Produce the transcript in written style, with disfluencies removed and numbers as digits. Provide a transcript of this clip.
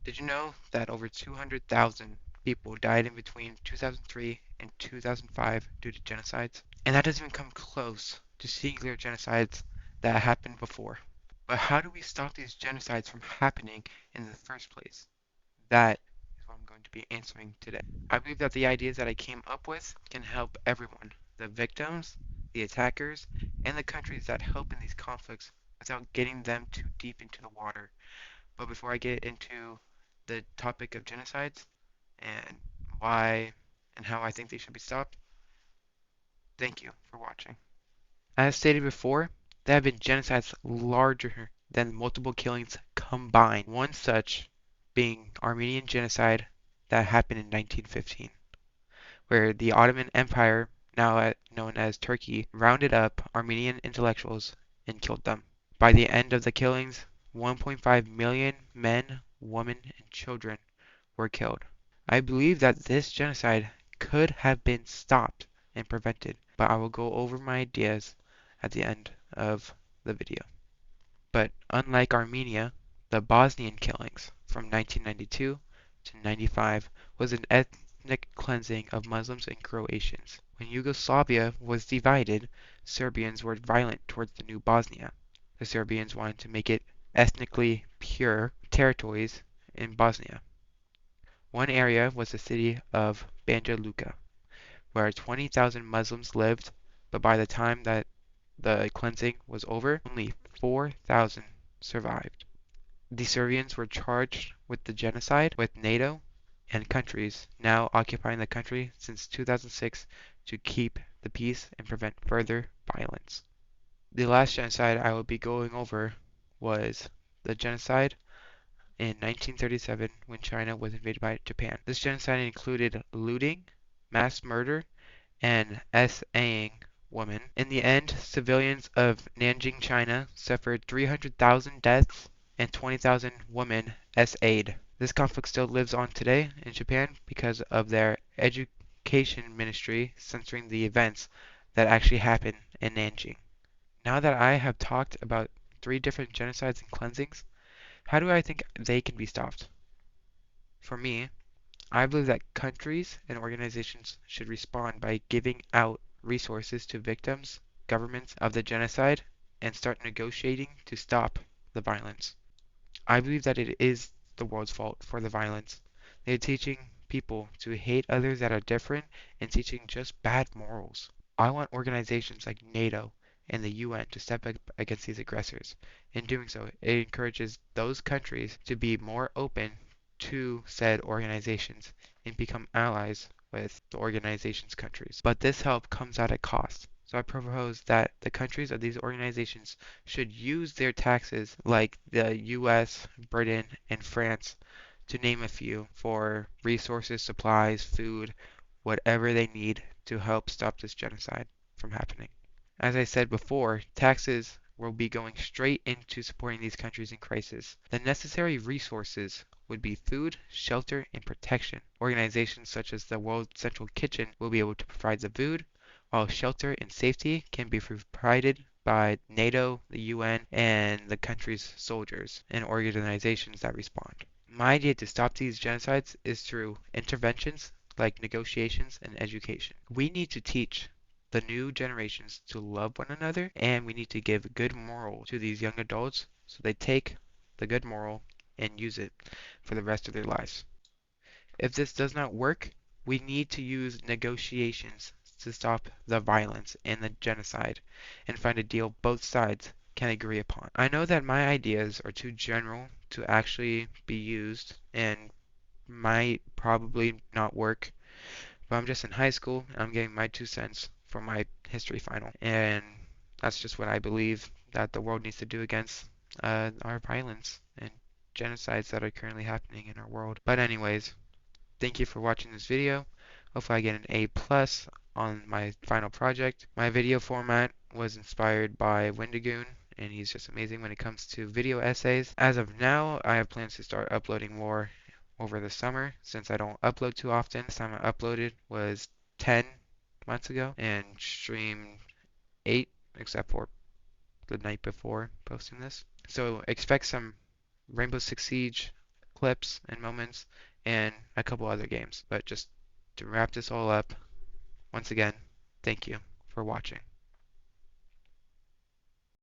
Did you know that over 200,000 people died in between 2003 and 2005 due to genocides? And that doesn't even come close to singular genocides that happened before. But how do we stop these genocides from happening in the first place? That is what I'm going to be answering today. I believe that the ideas that I came up with can help everyone, the victims, the attackers, and the countries that help in these conflicts without getting them too deep into the water. But before I get into the topic of genocides and why and how I think they should be stopped, thank you for watching. As stated before, there have been genocides larger than multiple killings combined. One such being Armenian genocide that happened in 1915, where the Ottoman Empire, now known as Turkey, rounded up Armenian intellectuals and killed them. By the end of the killings, 1.5 million men, women, and children were killed. I believe that this genocide could have been stopped and prevented, but I will go over my ideas at the end of the video. But unlike Armenia, the Bosnian killings from 1992 to 95 was an ethnic cleansing of Muslims and Croatians. When Yugoslavia was divided, Serbians were violent towards the new Bosnia. The Serbians wanted to make it ethnically pure territories in Bosnia. One area was the city of Banja Luka, where 20,000 Muslims lived, but by the time that the cleansing was over, only 4,000 survived. The Serbians were charged with the genocide with NATO and countries now occupying the country since 2006 to keep the peace and prevent further violence. The last genocide I will be going over was the genocide in 1937 when China was invaded by Japan. This genocide included looting, mass murder, and SAing women. In the end, civilians of Nanjing, China suffered 300,000 deaths and 20,000 women SA'd. This conflict still lives on today in Japan because of their education ministry censoring the events that actually happened in Nanjing. Now that I have talked about three different genocides and cleansings, how do I think they can be stopped? For me, I believe that countries and organizations should respond by giving out resources to victims, governments of the genocide, and start negotiating to stop the violence. I believe that it is the world's fault for the violence. They are teaching people to hate others that are different and teaching just bad morals. I want organizations like NATO and the UN to step up against these aggressors. In doing so, it encourages those countries to be more open to said organizations and become allies with the organization's countries. But this help comes at a cost. So I propose that the countries of these organizations should use their taxes, like the US, Britain, and France, to name a few, for resources, supplies, food, whatever they need to help stop this genocide from happening. As I said before, taxes will be going straight into supporting these countries in crisis. The necessary resources would be food, shelter, and protection. Organizations such as the World Central Kitchen will be able to provide the food, while shelter and safety can be provided by NATO, the UN, and the country's soldiers and organizations that respond. My idea to stop these genocides is through interventions like negotiations and education. We need to teach the new generations to love one another, and we need to give good moral to these young adults so they take the good moral and use it for the rest of their lives. If this does not work, we need to use negotiations to stop the violence and the genocide and find a deal both sides can agree upon. I know that my ideas are too general to actually be used and might probably not work, but I'm just in high school and I'm getting my 2 cents for my history final. And that's just what I believe that the world needs to do against our violence and genocides that are currently happening in our world. But anyways, thank you for watching this video. Hopefully I get an A plus on my final project. My video format was inspired by Wendigoon, and he's just amazing when it comes to video essays. As of now, I have plans to start uploading more over the summer since I don't upload too often. Last time I uploaded was 10 months ago and streamed 8 except for the night before posting this. So expect some Rainbow Six Siege clips and moments, and a couple other games. But just to wrap this all up, once again, thank you for watching.